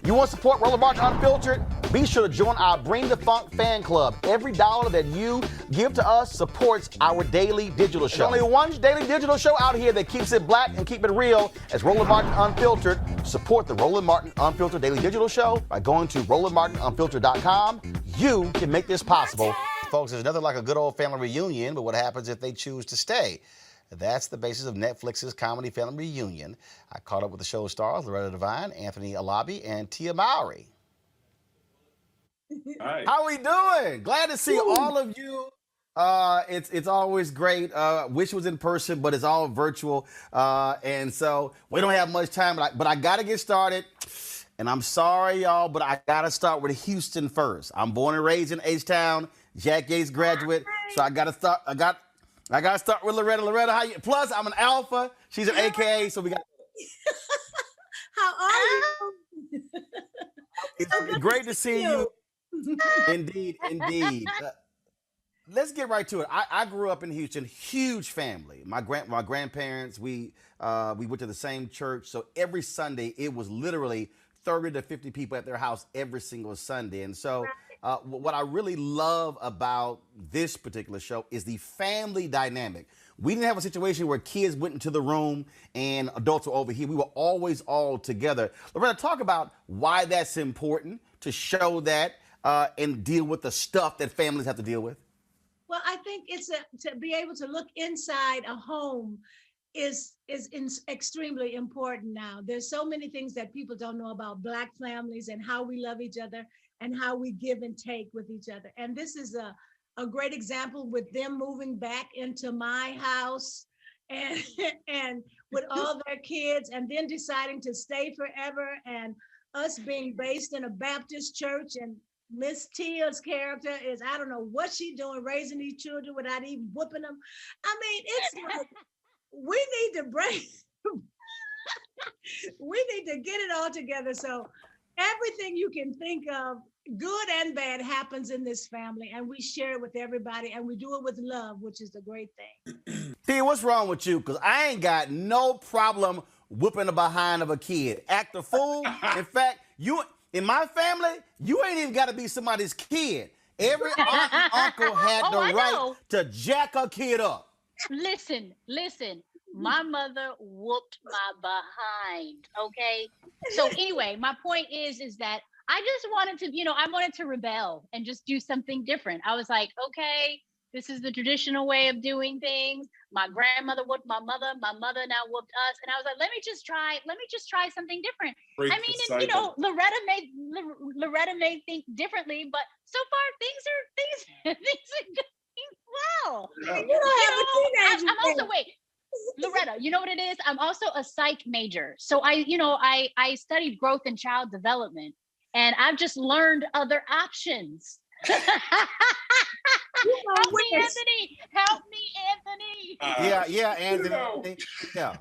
You want to support Roland Martin Unfiltered? Be sure to join our Bring the Funk fan club. Every dollar that you give to us supports our daily digital show. There's only one daily digital show out here that keeps it black and keep it real as Roland Martin Unfiltered. Support the Roland Martin Unfiltered daily digital show by going to RolandMartinUnfiltered.com. You can make this possible. Folks, there's nothing like a good old family reunion, but what happens if they choose to stay? That's the basis of Netflix's comedy family reunion. I caught up with the show stars, Loretta Devine, Anthony Alabi, and Tia Mowry. Hi. How we doing? Glad to see all of you. It's always great. Wish it was in person, but it's all virtual. And so we don't have much time, but I got to get started. And I'm sorry, y'all, but I got to start with Houston first. I'm born and raised in H-Town, Jack Yates graduate. So I got to start. I got to start with Loretta. Loretta, how you? Plus, I'm an alpha. She's an AKA, so we got. How are you? It's great to see you. Indeed. Let's get right to it. I grew up in Houston, huge family. My grandparents, we went to the same church, so every Sunday it was literally 30 to 50 people at their house every single Sunday. And so what I really love about this particular show is the family dynamic. We didn't have a situation where kids went into the room and adults were over here. We were always all together. Loretta, talk about why that's important to show that and deal with the stuff that families have to deal with. Well, I think to be able to look inside a home is extremely important now. There's so many things that people don't know about Black families and how we love each other and how we give and take with each other. And this is a great example with them moving back into my house and with all their kids and then deciding to stay forever and us being based in a Baptist church. And Miss Tia's character is, I don't know what she's doing, raising these children without even whooping them. I mean, it's like, we need to get it all together. So everything you can think of, good and bad, happens in this family, and we share it with everybody, and we do it with love, which is the great thing. Tia, what's wrong with you? Because I ain't got no problem whooping the behind of a kid. Act a fool. In fact, you in my family, you ain't even got to be somebody's kid. Every aunt and uncle had the right to jack a kid up. Listen. My mother whooped my behind, okay? So anyway, my point is that I just wanted to, I wanted to rebel and just do something different. I was like, okay, this is the traditional way of doing things. My grandmother whooped my mother now whooped us. And I was like, let me just try something different. Break I mean, Loretta may think differently, but so far things are going well. Yeah. I'm also, wait, Loretta, you know what it is? I'm also a psych major. So I studied growth and child development, and I've just learned other options. Help me, Anthony. Yeah, Anthony. Yeah.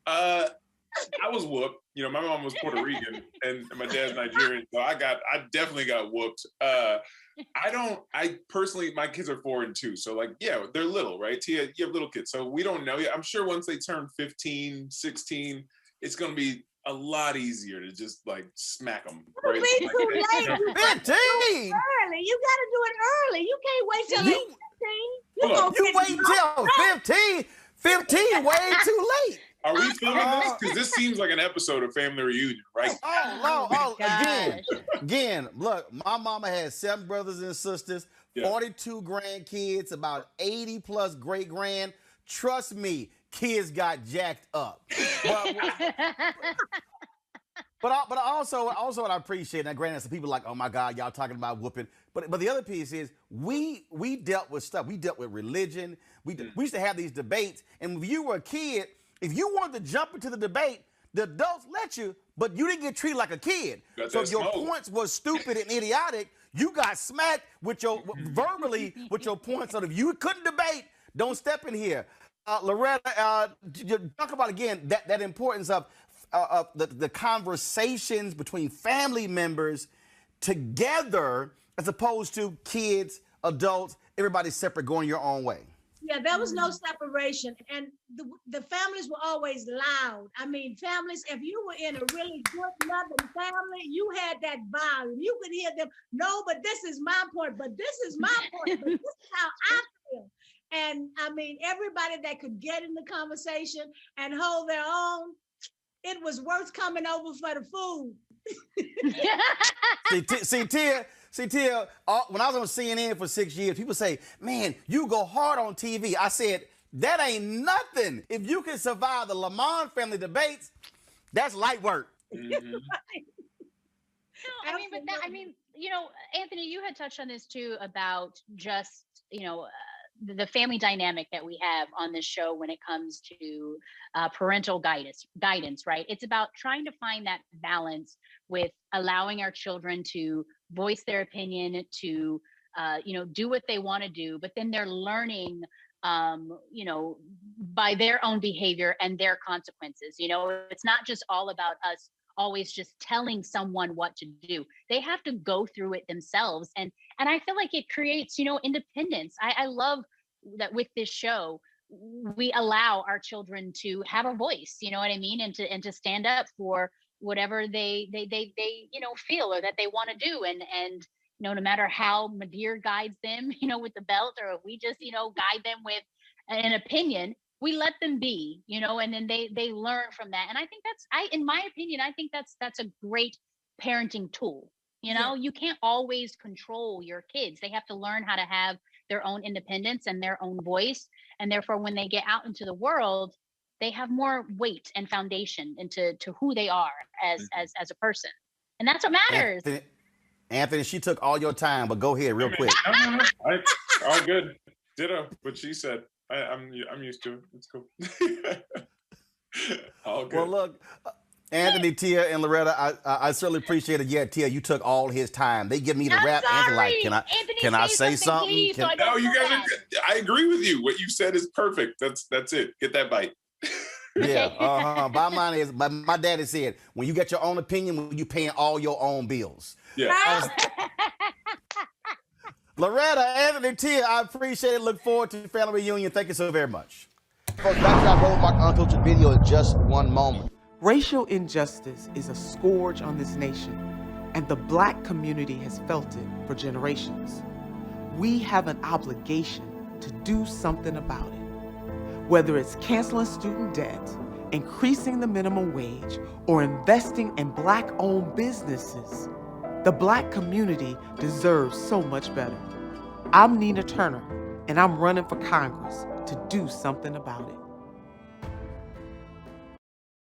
I was whooped. My mom was Puerto Rican and my dad's Nigerian, so I definitely got whooped. I personally, my kids are 4 and 2, so they're little, right? Tia, you have little kids, so we don't know yet. I'm sure once they turn 15, 16, it's going to be a lot easier to just smack them. Right? Too late. 15. Early. You got to do it early. You can't wait till 15. You wait till 15. 15, way too late. Are we filming this? Because this seems like an episode of Family Reunion, right? Again, look, my mama had 7 brothers and sisters, 42 grandkids, about 80 plus great grand. Trust me, kids got jacked up. But also what I appreciate, and granted, some people are like, oh my God, y'all talking about whooping. But the other piece is we dealt with stuff. We dealt with religion. We used to have these debates, and when you were a kid, if you wanted to jump into the debate, the adults let you, but you didn't get treated like a kid. So if your points were stupid and idiotic, you got smacked verbally with your points. So if you couldn't debate, don't step in here. Loretta, talk about again that importance of the conversations between family members together as opposed to kids, adults, everybody separate, going your own way. Yeah, there was no separation, and the families were always loud. I mean, families, if you were in a really good, loving family, you had that volume. You could hear them. No, but this is my point. But this is my point. But this is how I feel. And I mean, everybody that could get in the conversation and hold their own, it was worth coming over for the food. See, Tia, when I was on CNN for 6 years, people say, man, you go hard on TV. I said, that ain't nothing. If you can survive the Lamont family debates, that's light work. Mm-hmm. No, I mean, you know, Anthony, you had touched on this too about just, you know, the family dynamic that we have on this show when it comes to parental guidance, right? It's about trying to find that balance with allowing our children to voice their opinion, to, you know, do what they want to do, but then they're learning, you know, by their own behavior and their consequences. You know, it's not just all about us always just telling someone what to do. They have to go through it themselves. And I feel like it creates, you know, independence. I love that with this show, we allow our children to have a voice, you know what I mean? And to stand up for whatever they you know, feel or that they want to do. And you know, no matter how Madeir guides them, you know, with the belt, or if we just, you know, guide them with an opinion, we let them be, you know, and then they learn from that. And I think in my opinion, I think that's a great parenting tool. You know, you can't always control your kids. They have to learn how to have their own independence and their own voice. And therefore, when they get out into the world, they have more weight and foundation into who they are as a person. And that's what matters. Anthony, she took all your time, but go ahead real quick. No. All good. Ditto what she said. I'm used to it. It's cool. All good. Well, look, Anthony, Tia, and Loretta, I certainly appreciate it. Yeah, Tia, you took all his time. They give me the rap. Anthony, like, can I say something? No, you guys I agree with you. What you said is perfect. That's it. Get that bite. Yeah. Bottom line is, my daddy said, when you get your own opinion, when you paying all your own bills. Yeah. Loretta, Anthony, Tia, I appreciate it. Look forward to the family reunion. Thank you so very much. Folks, back to our roadmark unfiltered video in just one moment. Racial injustice is a scourge on this nation, and the Black community has felt it for generations. We have an obligation to do something about it. Whether it's canceling student debt, increasing the minimum wage, or investing in Black-owned businesses, the Black community deserves so much better. I'm Nina Turner, and I'm running for Congress to do something about it.